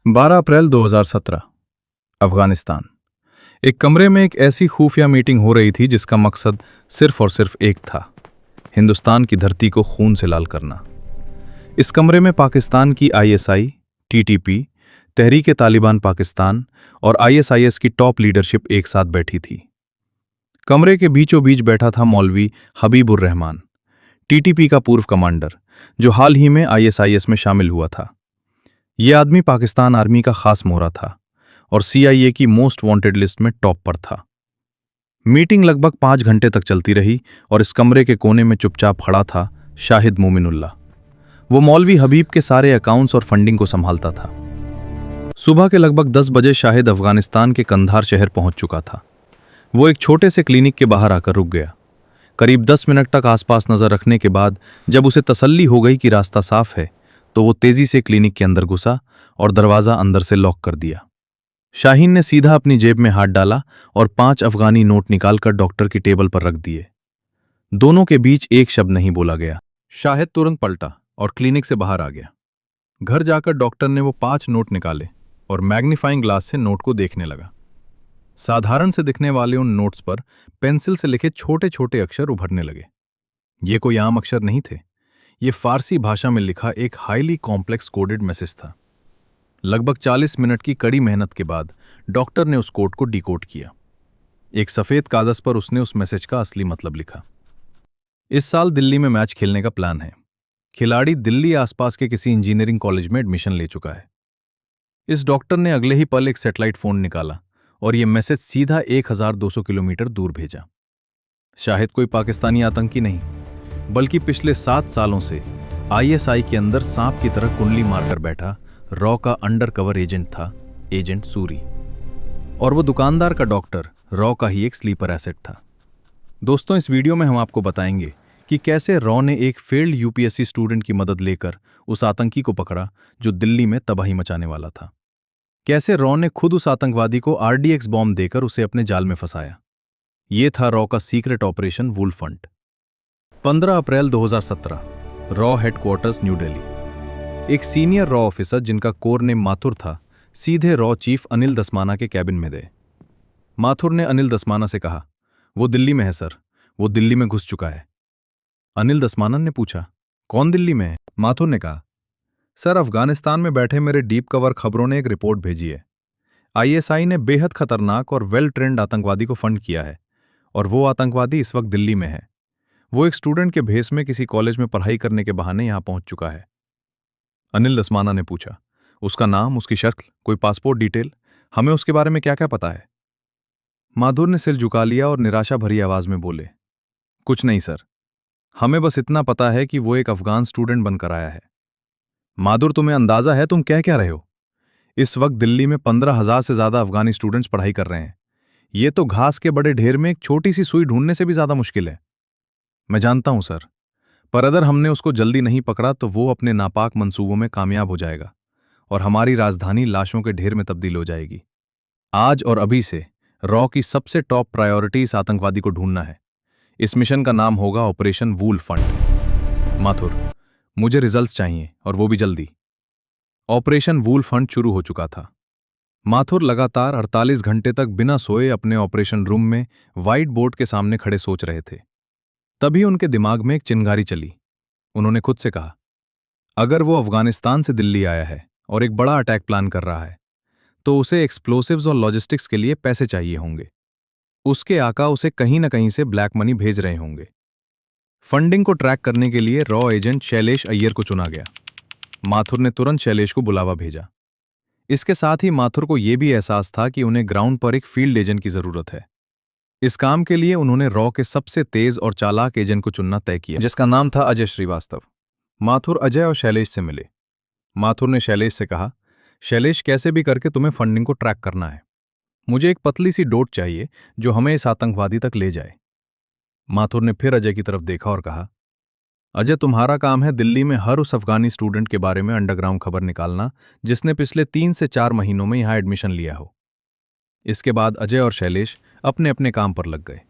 12 अप्रैल 2017 अफगानिस्तान। एक कमरे में एक ऐसी खुफिया मीटिंग हो रही थी जिसका मकसद सिर्फ और सिर्फ एक था, हिंदुस्तान की धरती को खून से लाल करना। इस कमरे में पाकिस्तान की आईएसआई, टीटीपी, तहरीक तालिबान पाकिस्तान और आईएसआईएस की टॉप लीडरशिप एक साथ बैठी थी। कमरे के बीचों बीच बैठा था मौलवी हबीबुर रहमान, टीटीपी का पूर्व कमांडर, जो हाल ही में आईएसआईएस में शामिल हुआ था। यह आदमी पाकिस्तान आर्मी का खास मोहरा था और सीआईए की मोस्ट वांटेड लिस्ट में टॉप पर था। मीटिंग लगभग 5 घंटे तक चलती रही और इस कमरे के कोने में चुपचाप खड़ा था शाहिद मोमिनुल्लाह। वो मौलवी हबीब के सारे अकाउंट्स और फंडिंग को संभालता था। सुबह के लगभग 10 बजे शाहिद अफगानिस्तान के कंधार शहर पहुंच चुका था। वो एक छोटे से क्लिनिक के बाहर आकर रुक गया। करीब 10 मिनट तक आसपास नजर रखने के बाद जब उसे तसल्ली हो गई कि रास्ता साफ है, तो वो तेजी से क्लिनिक के अंदर घुसा और दरवाजा अंदर से लॉक कर दिया। शाहीन ने सीधा अपनी जेब में हाथ डाला और 5 अफगानी नोट निकालकर डॉक्टर की टेबल पर रख दिए। दोनों के बीच एक शब्द नहीं बोला गया। शाहिद तुरंत पलटा और क्लिनिक से बाहर आ गया। घर जाकर डॉक्टर ने वो 5 नोट निकाले और मैग्नीफाइंग ग्लास से नोट को देखने लगा। साधारण से दिखने वाले उन नोट्स पर पेंसिल से लिखे छोटे छोटे अक्षर उभरने लगे। ये कोई आम अक्षर नहीं थे। ये फारसी भाषा में लिखा एक हाईली कॉम्प्लेक्स कोडेड मैसेज था। लगभग 40 मिनट की कड़ी मेहनत के बाद डॉक्टर ने उस कोड को डिकोड किया। एक सफेद कागज पर उसने उस मैसेज का असली मतलब लिखा। इस साल दिल्ली में मैच खेलने का प्लान है। खिलाड़ी दिल्ली आसपास के किसी इंजीनियरिंग कॉलेज में एडमिशन ले चुका है। इस डॉक्टर ने अगले ही पल एक सैटेलाइट फोन निकाला और यह मैसेज सीधा 1200 किलोमीटर दूर भेजा। शाहिद कोई पाकिस्तानी आतंकी नहीं, बल्कि पिछले 7 सालों से आईएसआई के अंदर सांप की तरह कुंडली मारकर बैठा रॉ का अंडर कवर एजेंट था, एजेंट सूरी। और वो दुकानदार का डॉक्टर रॉ का ही एक स्लीपर एसेट था। दोस्तों, इस वीडियो में हम आपको बताएंगे कि कैसे रॉ ने एक फेल्ड यूपीएससी स्टूडेंट की मदद लेकर उस आतंकी को पकड़ा जो दिल्ली में तबाही मचाने वाला था। कैसे रॉ ने खुद उस आतंकवादी को आरडीएक्स बॉम्ब देकर उसे अपने जाल में फंसाया। ये था रॉ का सीक्रेट ऑपरेशन वुल्फ हंट। 15 अप्रैल 2017, रॉ हेडक्वार्टर्स, न्यू दिल्ली। एक सीनियर रॉ ऑफिसर जिनका कोर नेम माथुर था, सीधे रॉ चीफ अनिल दसमाना के कैबिन में गए। माथुर ने अनिल दसमाना से कहा, वो दिल्ली में है सर, वो दिल्ली में घुस चुका है। अनिल दसमाना ने पूछा, कौन दिल्ली में है? माथुर ने कहा, सर, अफगानिस्तान में बैठे मेरे डीप कवर खबरों ने एक रिपोर्ट भेजी है। आईएसआई ने बेहद खतरनाक और वेल ट्रेंड आतंकवादी को फंड किया है और वो आतंकवादी इस वक्त दिल्ली में है। वो एक स्टूडेंट के भेस में किसी कॉलेज में पढ़ाई करने के बहाने यहां पहुंच चुका है। अनिल दसमाना ने पूछा, उसका नाम, उसकी शक्ल, कोई पासपोर्ट डिटेल, हमें उसके बारे में क्या क्या पता है? माथुर ने सिर झुका लिया और निराशा भरी आवाज में बोले, कुछ नहीं सर, हमें बस इतना पता है कि वो एक अफगान स्टूडेंट बनकर आया है। माथुर, तुम्हें अंदाजा है तुम कह क्या रहे हो? इस वक्त दिल्ली में 15,000 से ज्यादा अफगानी स्टूडेंट्स पढ़ाई कर रहे हैं। ये तो घास के बड़े ढेर में एक छोटी सी सुई ढूंढने से भी ज्यादा मुश्किल है। मैं जानता हूं सर, पर अगर हमने उसको जल्दी नहीं पकड़ा तो वो अपने नापाक मंसूबों में कामयाब हो जाएगा और हमारी राजधानी लाशों के ढेर में तब्दील हो जाएगी। आज और अभी से रॉ की सबसे टॉप प्रायोरिटी इस आतंकवादी को ढूंढना है। इस मिशन का नाम होगा ऑपरेशन वुल्फ हंट। माथुर, मुझे रिजल्ट्स चाहिए और वो भी जल्दी। ऑपरेशन वुल्फ हंट शुरू हो चुका था। माथुर लगातार 48 घंटे तक बिना सोए अपने ऑपरेशन रूम में व्हाइट बोर्ड के सामने खड़े सोच रहे थे। तभी उनके दिमाग में एक चिंगारी चली। उन्होंने खुद से कहा, अगर वो अफगानिस्तान से दिल्ली आया है और एक बड़ा अटैक प्लान कर रहा है, तो उसे एक्सप्लोसिव्स और लॉजिस्टिक्स के लिए पैसे चाहिए होंगे। उसके आका उसे कहीं न कहीं से ब्लैक मनी भेज रहे होंगे। फंडिंग को ट्रैक करने के लिए रॉ एजेंट शैलेश अय्यर को चुना गया। माथुर ने तुरंत शैलेश को बुलावा भेजा। इसके साथ ही माथुर को यह भी एहसास था कि उन्हें ग्राउंड पर एक फील्ड एजेंट की जरूरत है। इस काम के लिए उन्होंने रॉ के सबसे तेज और चालाक एजेंट को चुनना तय किया, जिसका नाम था अजय श्रीवास्तव। माथुर अजय और शैलेश से मिले। माथुर ने शैलेश से कहा, शैलेश, कैसे भी करके तुम्हें फंडिंग को ट्रैक करना है। मुझे एक पतली सी डोट चाहिए जो हमें इस आतंकवादी तक ले जाए। माथुर ने फिर अजय की तरफ देखा और कहा, अजय, तुम्हारा काम है दिल्ली में हर उस अफगानी स्टूडेंट के बारे में अंडरग्राउंड खबर निकालना जिसने पिछले 3 से 4 महीनों में यहां एडमिशन लिया हो। इसके बाद अजय और शैलेश अपने अपने काम पर लग गए।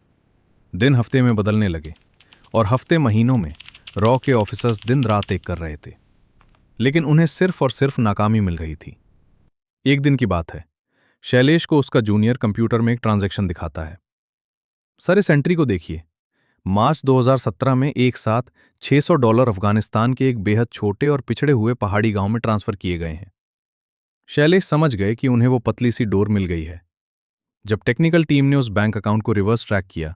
दिन हफ्ते में बदलने लगे और हफ्ते महीनों में रॉ के ऑफिसर्स दिन रात एक कर रहे थे, लेकिन उन्हें सिर्फ और सिर्फ नाकामी मिल रही थी। एक दिन की बात है। शैलेश को उसका जूनियर कंप्यूटर में एक ट्रांजैक्शन दिखाता है। सर, इस एंट्री को देखिए। मार्च 2017 में एक साथ $600 अफगानिस्तान के एक बेहद छोटे और पिछड़े हुए पहाड़ी गांव में ट्रांसफर किए गए हैं। शैलेश समझ गए कि उन्हें वो पतली सी डोर मिल गई है। जब टेक्निकल टीम ने उस बैंक अकाउंट को रिवर्स ट्रैक किया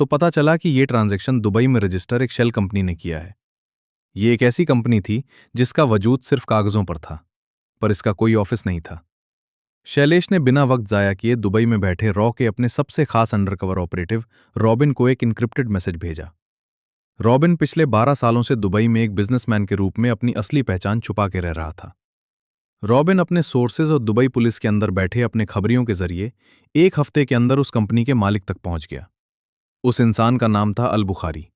तो पता चला कि ये ट्रांजैक्शन दुबई में रजिस्टर एक शेल कंपनी ने किया है। ये एक ऐसी कंपनी थी जिसका वजूद सिर्फ कागजों पर था, पर इसका कोई ऑफिस नहीं था। शैलेश ने बिना वक्त जाया किए दुबई में बैठे रॉ के अपने सबसे खास अंडरकवर ऑपरेटिव रॉबिन को एक इनक्रिप्टेड मैसेज भेजा। रॉबिन पिछले 12 सालों से दुबई में एक बिजनेसमैन के रूप में अपनी असली पहचान छुपा के रह रहा था। रॉबिन अपने सोर्सेज और दुबई पुलिस के अंदर बैठे अपने खबरियों के जरिए एक हफ्ते के अंदर उस कंपनी के मालिक तक पहुंच गया। उस इंसान का नाम था अल बुखारी।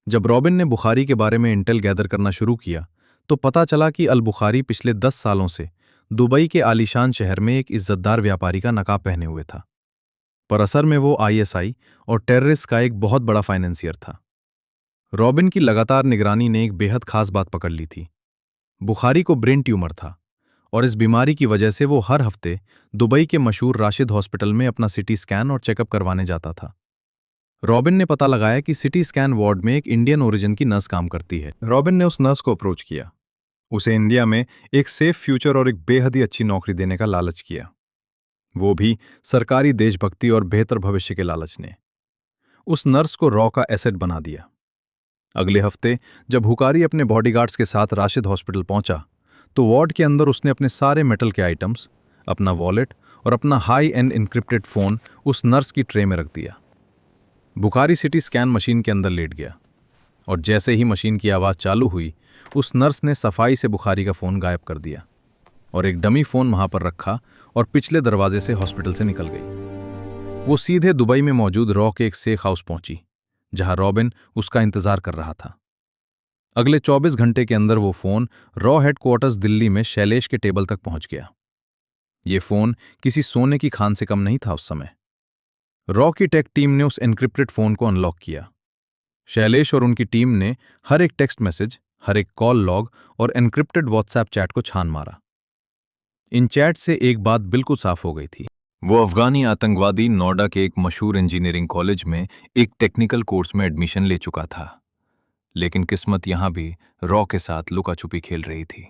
जब रॉबिन ने बुखारी के बारे में इंटेल गैदर करना शुरू किया तो पता चला कि अल बुखारी पिछले 10 सालों से दुबई के आलीशान शहर में एक इज्जतदार व्यापारी का नकाब पहने हुए था, पर असल में वो आईएसआई और टेररिस्ट का एक बहुत बड़ा फाइनेंसियर था। रॉबिन की लगातार निगरानी ने एक बेहद खास बात पकड़ ली थी। बुखारी को ब्रेन ट्यूमर था और इस बीमारी की वजह से वो हर हफ्ते दुबई के मशहूर राशिद हॉस्पिटल में अपना सिटी स्कैन और चेकअप करवाने जाता था। रॉबिन ने पता लगाया कि सिटी स्कैन वार्ड में एक इंडियन ओरिजिन की नर्स काम करती है। रॉबिन ने उस नर्स को अप्रोच किया, उसे इंडिया में एक सेफ फ्यूचर और एक बेहद ही अच्छी नौकरी देने का लालच किया, वो भी सरकारी देशभक्ति और बेहतर भविष्य के लालच ने। उस नर्स को रॉ का एसेट बना दिया। अगले हफ्ते जब हुकारी अपने बॉडीगार्ड्स के साथ राशिद हॉस्पिटल पहुंचा तो वार्ड के अंदर उसने अपने सारे मेटल के आइटम्स, अपना वॉलेट और अपना हाई एंड इनक्रिप्टेड फोन उस नर्स की ट्रे में रख दिया। बुखारी सिटी स्कैन मशीन के अंदर लेट गया और जैसे ही मशीन की आवाज़ चालू हुई उस नर्स ने सफाई से बुखारी का फ़ोन गायब कर दिया और एक डमी फ़ोन वहां पर रखा और पिछले दरवाजे से हॉस्पिटल से निकल गई। वो सीधे दुबई में मौजूद रॉ के एक सेफ हाउस पहुंची जहां रॉबिन उसका इंतजार कर रहा था। अगले 24 घंटे के अंदर वो फ़ोन रॉ हेडक्वार्टर्स दिल्ली में शैलेश के टेबल तक पहुंच गया। ये फ़ोन किसी सोने की खान से कम नहीं था उस समय। रॉ की टेक टीम ने उस एन्क्रिप्टेड फ़ोन को अनलॉक किया। शैलेश और उनकी टीम ने हर एक टेक्स्ट मैसेज, हर एक कॉल लॉग और एन्क्रिप्टेड व्हाट्सएप चैट को छान मारा। इन चैट से एक बात बिल्कुल साफ हो गई थी। वो अफगानी आतंकवादी नोएडा के एक मशहूर इंजीनियरिंग कॉलेज में एक टेक्निकल कोर्स में एडमिशन ले चुका था, लेकिन किस्मत यहां भी रॉ के साथ लुका छुपी खेल रही थी।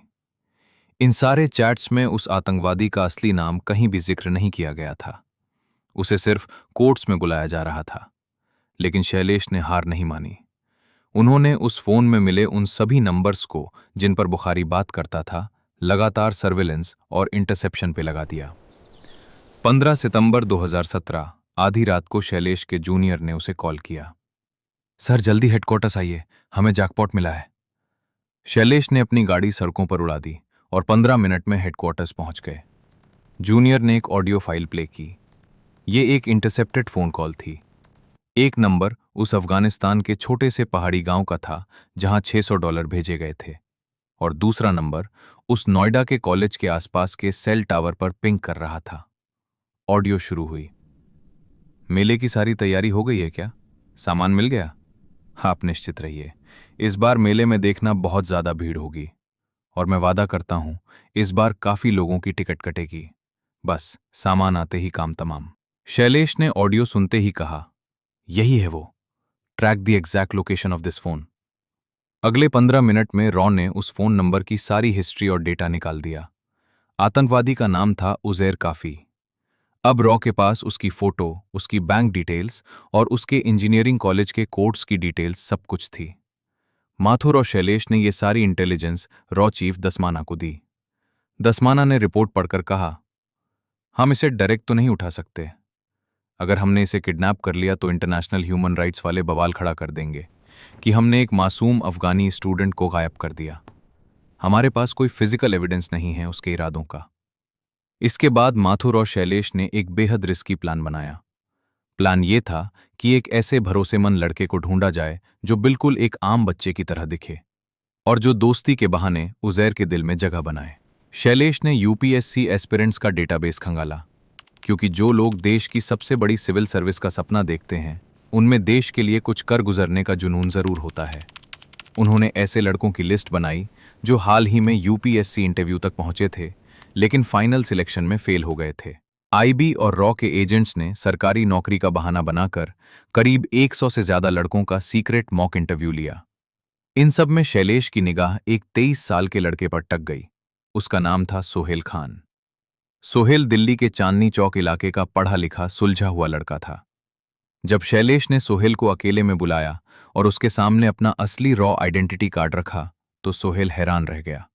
इन सारे चैट्स में उस आतंकवादी का असली नाम कहीं भी जिक्र नहीं किया गया था। उसे सिर्फ कोर्ट्स में बुलाया जा रहा था। लेकिन शैलेश ने हार नहीं मानी। उन्होंने उस फोन में मिले उन सभी नंबर्स को जिन पर बुखारी बात करता था लगातार सर्विलेंस और इंटरसेप्शन पे लगा दिया। 15 सितंबर 2017 आधी रात को शैलेश के जूनियर ने उसे कॉल किया। सर, जल्दी हेडक्वार्टर्स आइए, हमें जैकपॉट मिला है। शैलेश ने अपनी गाड़ी सड़कों पर उड़ा दी और 15 मिनट में हेडक्वार्टर्स पहुंच गए। जूनियर ने एक ऑडियो फाइल प्ले की। ये एक इंटरसेप्टेड फोन कॉल थी। एक नंबर उस अफगानिस्तान के छोटे से पहाड़ी गांव का था जहां $600 भेजे गए थे और दूसरा नंबर उस नोएडा के कॉलेज के आसपास के सेल टावर पर पिंग कर रहा था। ऑडियो शुरू हुई। मेले की सारी तैयारी हो गई है क्या? सामान मिल गया? आप निश्चित रहिए, इस बार मेले में देखना बहुत ज्यादा भीड़ होगी और मैं वादा करता हूं इस बार काफी लोगों की टिकट कटेगी। बस सामान आते ही काम तमाम। शैलेश ने ऑडियो सुनते ही कहा, यही है वो, track the exact location of this phone. अगले 15 मिनट में रॉ ने उस फोन नंबर की सारी हिस्ट्री और डेटा निकाल दिया। आतंकवादी का नाम था उजैर काफी। अब रॉ के पास उसकी फोटो, उसकी बैंक डिटेल्स और उसके इंजीनियरिंग कॉलेज के कोर्स की डिटेल्स सब कुछ थी। माथुर और शैलेश ने यह सारी इंटेलिजेंस रॉ चीफ दसमाना को दी। दसमाना ने रिपोर्ट पढ़कर कहा, हम इसे डायरेक्ट तो नहीं उठा सकते। अगर हमने इसे किडनैप कर लिया तो इंटरनेशनल ह्यूमन राइट्स वाले बवाल खड़ा कर देंगे कि हमने एक मासूम अफगानी स्टूडेंट को गायब कर दिया। हमारे पास कोई फिजिकल एविडेंस नहीं है उसके इरादों का। इसके बाद माथुर और शैलेश ने एक बेहद रिस्की प्लान बनाया। प्लान ये था कि एक ऐसे भरोसेमंद लड़के को ढूंढा जाए जो बिल्कुल एक आम बच्चे की तरह दिखे और जो दोस्ती के बहाने उजैर के दिल में जगह बनाए। शैलेश ने यूपीएससी एस्पिरेंट्स का डेटाबेस खंगाला, क्योंकि जो लोग देश की सबसे बड़ी सिविल सर्विस का सपना देखते हैं उनमें देश के लिए कुछ कर गुजरने का जुनून जरूर होता है। उन्होंने ऐसे लड़कों की लिस्ट बनाई जो हाल ही में यूपीएससी इंटरव्यू तक पहुंचे थे लेकिन फाइनल सिलेक्शन में फेल हो गए थे। आईबी और रॉ के एजेंट्स ने सरकारी नौकरी का बहाना बनाकर करीब 100 से ज्यादा लड़कों का सीक्रेट मॉक इंटरव्यू लिया। इन सब में शैलेश की निगाह एक 23 साल के लड़के पर टक गई। उसका नाम था सोहेल खान। सोहेल दिल्ली के चांदनी चौक इलाके का पढ़ा लिखा सुलझा हुआ लड़का था। जब शैलेश ने सोहेल को अकेले में बुलाया और उसके सामने अपना असली रॉ आइडेंटिटी कार्ड रखा तो सोहेल हैरान रह गया।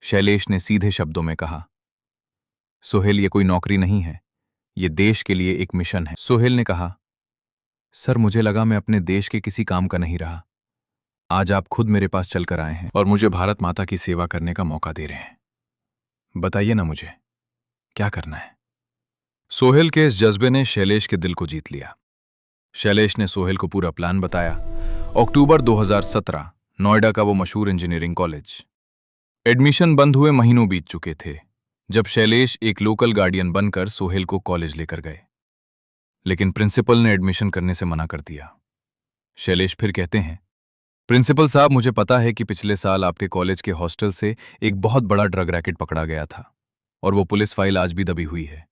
शैलेश ने सीधे शब्दों में कहा, सोहेल, ये कोई नौकरी नहीं है, ये देश के लिए एक मिशन है। सोहेल ने कहा, सर मुझे लगा मैं अपने देश के किसी काम का नहीं रहा। आज आप खुद मेरे पास चलकर आए हैं और मुझे भारत माता की सेवा करने का मौका दे रहे हैं। बताइए ना मुझे क्या करना है। सोहेल के इस जज्बे ने शैलेश के दिल को जीत लिया। शैलेश ने सोहेल को पूरा प्लान बताया। अक्टूबर 2017, नोएडा का वो मशहूर इंजीनियरिंग कॉलेज। एडमिशन बंद हुए महीनों बीत चुके थे जब शैलेश एक लोकल गार्डियन बनकर सोहेल को कॉलेज लेकर गए। लेकिन प्रिंसिपल ने एडमिशन करने से मना कर दिया। शैलेश फिर कहते हैं, प्रिंसिपल साहब, मुझे पता है कि पिछले साल आपके कॉलेज के हॉस्टल से एक बहुत बड़ा ड्रग रैकेट पकड़ा गया था और वो पुलिस फाइल आज भी दबी हुई है।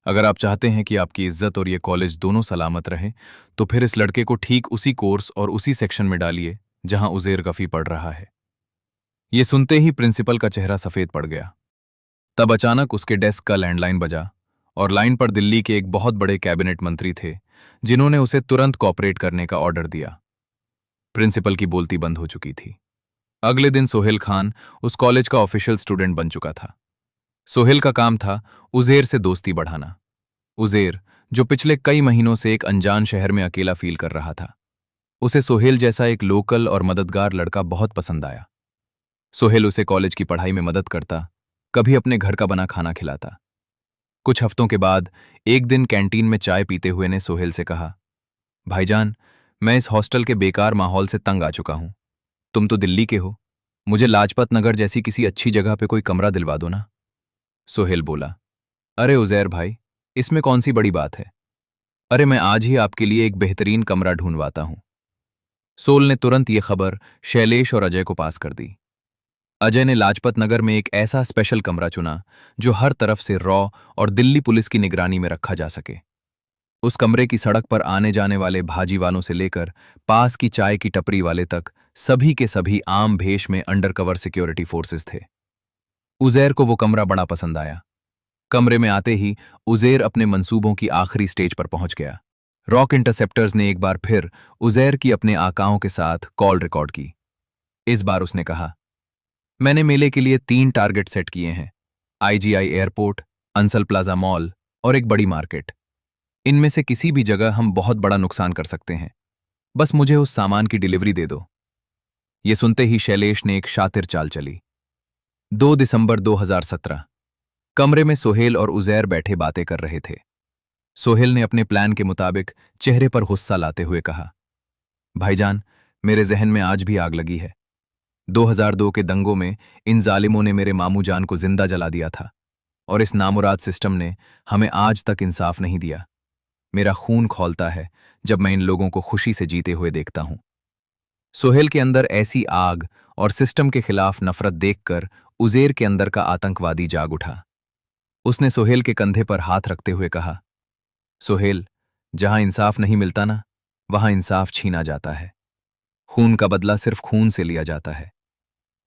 अगर आप चाहते हैं कि आपकी इज्जत और ये कॉलेज दोनों सलामत रहे तो फिर इस लड़के को ठीक उसी कोर्स और उसी सेक्शन में डालिए जहां उज़ैर गफी पढ़ रहा है। ये सुनते ही प्रिंसिपल का चेहरा सफेद पड़ गया। तब अचानक उसके डेस्क का लैंडलाइन बजा और लाइन पर दिल्ली के एक बहुत बड़े कैबिनेट मंत्री थे जिन्होंने उसे तुरंत कॉपरेट करने का ऑर्डर दिया। प्रिंसिपल की बोलती बंद हो चुकी थी। अगले दिन सोहेल खान उस कॉलेज का ऑफिशियल स्टूडेंट बन चुका था। सोहेल का काम था उज़ैर से दोस्ती बढ़ाना। उज़ैर, जो पिछले कई महीनों से एक अनजान शहर में अकेला फील कर रहा था, उसे सोहेल जैसा एक लोकल और मददगार लड़का बहुत पसंद आया। सोहेल उसे कॉलेज की पढ़ाई में मदद करता, कभी अपने घर का बना खाना खिलाता। कुछ हफ्तों के बाद एक दिन कैंटीन में चाय पीते हुए ने सोहेल से कहा, भाईजान, मैं इस हॉस्टल के बेकार माहौल से तंग आ चुका हूं। तुम तो दिल्ली के हो, मुझे लाजपत नगर जैसी किसी अच्छी जगह पे कोई कमरा दिलवा दो ना। सोहेल बोला, अरे उज़ैर भाई, इसमें कौन सी बड़ी बात है। अरे मैं आज ही आपके लिए एक बेहतरीन कमरा ढूंढवाता हूं। सोल ने तुरंत ये खबर शैलेश और अजय को पास कर दी। अजय ने लाजपत नगर में एक ऐसा स्पेशल कमरा चुना जो हर तरफ से रॉ और दिल्ली पुलिस की निगरानी में रखा जा सके। उस कमरे की सड़क पर आने जाने वाले भाजीवालों से लेकर पास की चाय की टपरी वाले तक सभी के सभी आम भेष में अंडरकवर सिक्योरिटी फोर्सेस थे। उज़ैर को वो कमरा बड़ा पसंद आया। कमरे में आते ही उज़ैर अपने मंसूबों की आखिरी स्टेज पर पहुंच गया। रॉक इंटरसेप्टर्स ने एक बार फिर उज़ैर की अपने आकाओं के साथ कॉल रिकॉर्ड की। इस बार उसने कहा, मैंने मेले के लिए 3 टारगेट सेट किए हैं, IGI airport, Ansal plaza mall और एक बड़ी मार्केट। इनमें से किसी भी जगह हम बहुत बड़ा नुकसान कर सकते हैं, बस मुझे उस सामान की डिलीवरी दे दो। ये सुनते ही शैलेश ने एक शातिर चाल चली। 2 दिसंबर 2017, कमरे में सोहेल और उज़ैर बैठे बातें कर रहे थे। सोहेल ने अपने प्लान के मुताबिक चेहरे पर गुस्सा लाते हुए कहा, भाईजान, मेरे जहन में आज भी आग लगी है। 2002 के दंगों में इन जालिमों ने मेरे मामू जान को जिंदा जला दिया था और इस नामुराद सिस्टम ने हमें आज तक इंसाफ नहीं दिया। मेरा खून खौलता है जब मैं इन लोगों को खुशी से जीते हुए देखता हूं। सोहेल के अंदर ऐसी आग और सिस्टम के खिलाफ नफरत देखकर उज़ैर के अंदर का आतंकवादी जाग उठा। उसने सोहेल के कंधे पर हाथ रखते हुए कहा, सोहेल, जहां इंसाफ नहीं मिलता ना, वहां इंसाफ छीना जाता है। खून का बदला सिर्फ खून से लिया जाता है।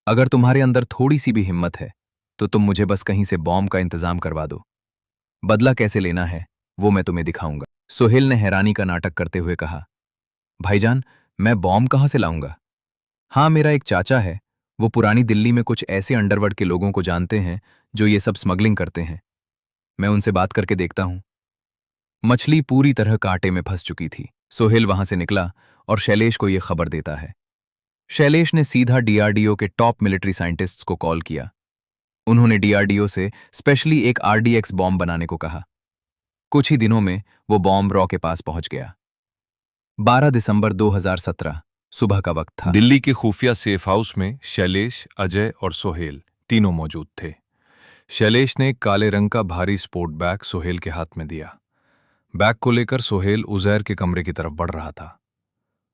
अगर तुम्हारे अंदर थोड़ी सी भी हिम्मत है तो तुम मुझे बस कहीं से बॉम्ब का इंतजाम करवा दो। बदला कैसे लेना है वो मैं तुम्हें दिखाऊंगा। सोहेल ने हैरानी का नाटक करते हुए कहा, भाईजान, मैं बॉम्ब कहां से लाऊंगा? हाँ, मेरा एक चाचा है, वो पुरानी दिल्ली में कुछ ऐसे अंडरवर्ल्ड के लोगों को जानते हैं जो ये सब स्मगलिंग करते हैं। मैं उनसे बात करके देखता हूं। मछली पूरी तरह कांटे में फंस चुकी थी। सोहेल वहां से निकला और शैलेश को यह खबर देता है। शैलेश ने सीधा डीआरडीओ के टॉप मिलिट्री साइंटिस्ट्स को कॉल किया। उन्होंने डीआरडीओ से स्पेशली एक आरडीएक्स बॉम्ब बनाने को कहा। कुछ ही दिनों में वो बॉम्ब रॉ के पास पहुंच गया। 12 दिसंबर 2017 सुबह का वक्त था। दिल्ली के खुफिया सेफ हाउस में शैलेश, अजय और सोहेल तीनों मौजूद थे। शैलेश ने एक काले रंग का भारी स्पोर्ट बैग सोहेल के हाथ में दिया। बैग को लेकर सोहेल उज़ैर के कमरे की तरफ बढ़ रहा था।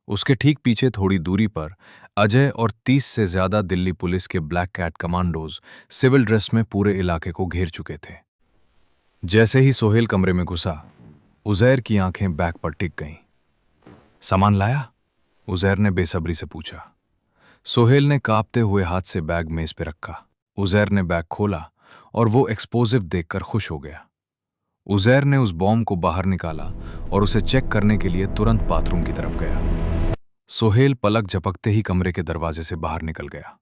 उसके ठीक पीछे थोड़ी दूरी पर अजय और 30 से ज्यादा दिल्ली पुलिस के black cat commandos civil dress में पूरे इलाके को घेर चुके थे। जैसे ही सोहेल कमरे में घुसा, उजैर की आंखें बैग पर टिक गईं। सामान लाया? उजैर ने बेसब्री से पूछा। सोहेल ने कांपते हुए हाथ से बैग मेज पे रखा। उजैर ने बैग खोला और वो एक्सप्लोजिव देखकर खुश हो गया। उजैर ने उस बॉम्ब को बाहर निकाला और उसे चेक करने के लिए तुरंत बाथरूम की तरफ गया। सोहेल पलक झपकते ही कमरे के दरवाजे से बाहर निकल गया।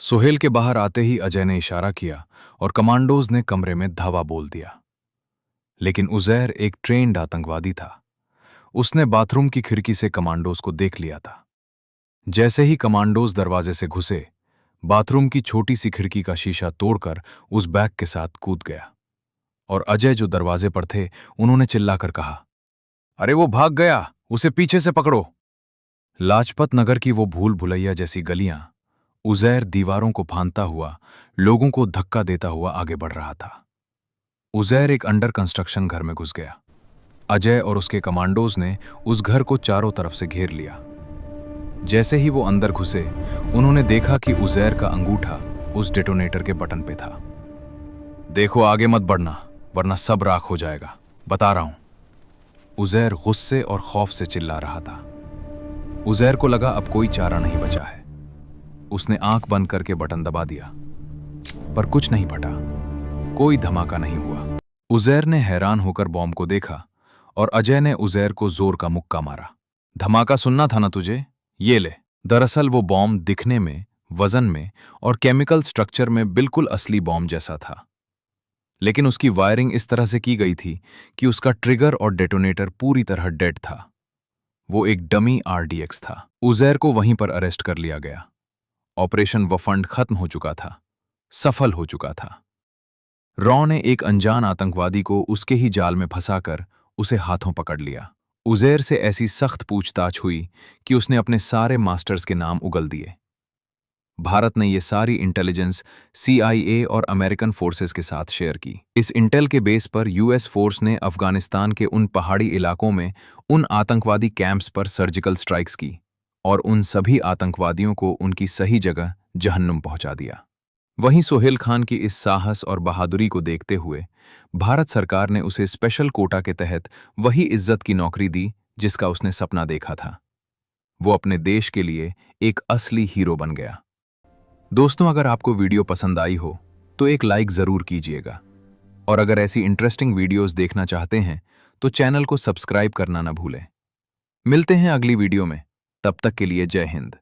सोहेल के बाहर आते ही अजय ने इशारा किया और कमांडोज ने कमरे में धावा बोल दिया। लेकिन उजैर एक ट्रेन्ड आतंकवादी था। उसने बाथरूम की खिड़की से कमांडोज को देख लिया था। जैसे ही कमांडोज दरवाजे से घुसे, बाथरूम की छोटी सी खिड़की का शीशा तोड़कर उस बैग के साथ कूद गया। और अजय जो दरवाजे पर थे, उन्होंने चिल्लाकर कहा, अरे वो भाग गया, उसे पीछे से पकड़ो। लाजपत नगर की वो भूल भुलैया जैसी गलियां, उजैर दीवारों को फांदता हुआ, लोगों को धक्का देता हुआ आगे बढ़ रहा था। उजैर एक अंडर कंस्ट्रक्शन घर में घुस गया। अजय और उसके कमांडोज ने उस घर को चारों तरफ से घेर लिया। जैसे ही वो अंदर घुसे, उन्होंने देखा कि उजैर का अंगूठा उस डेटोनेटर के बटन पे था। देखो, आगे मत बढ़ना, वरना सब राख हो जाएगा, बता रहा हूं। उजैर गुस्से और खौफ से चिल्ला रहा था। उजैर को लगा अब कोई चारा नहीं बचा है। उसने आंख बंद करके बटन दबा दिया, पर कुछ नहीं फटा, कोई धमाका नहीं हुआ। उजैर ने हैरान होकर बॉम्ब को देखा और अजय ने उजैर को जोर का मुक्का मारा। धमाका सुनना था ना तुझे? ये ले। दरअसल वो बॉम्ब दिखने में, वजन में और केमिकल स्ट्रक्चर में बिल्कुल असली बॉम्ब जैसा था, लेकिन उसकी वायरिंग इस तरह से की गई थी कि उसका ट्रिगर और डेटोनेटर पूरी तरह डेड था। वो एक डमी आरडीएक्स था। उजैर को वहीं पर अरेस्ट कर लिया गया। ऑपरेशन वफंड खत्म हो चुका था, सफल हो चुका था। रॉ ने एक अनजान आतंकवादी को उसके ही जाल में फंसाकर उसे हाथों पकड़ लिया। उजैर से ऐसी सख्त पूछताछ हुई कि उसने अपने सारे मास्टर्स के नाम उगल दिए। भारत ने ये सारी इंटेलिजेंस CIA और अमेरिकन फोर्सेस के साथ शेयर की। इस इंटेल के बेस पर US फोर्स ने अफगानिस्तान के उन पहाड़ी इलाकों में उन आतंकवादी कैंप्स पर सर्जिकल स्ट्राइक्स की और उन सभी आतंकवादियों को उनकी सही जगह जहन्नुम पहुंचा दिया। वहीं सोहेल खान की इस साहस और बहादुरी को देखते हुए भारत सरकार ने उसे स्पेशल कोटा के तहत वही इज्जत की नौकरी दी जिसका उसने सपना देखा था। वो अपने देश के लिए एक असली हीरो बन गया। दोस्तों, अगर आपको वीडियो पसंद आई हो तो एक लाइक जरूर कीजिएगा, और अगर ऐसी इंटरेस्टिंग वीडियोस देखना चाहते हैं तो चैनल को सब्सक्राइब करना ना भूलें। मिलते हैं अगली वीडियो में, तब तक के लिए जय हिंद।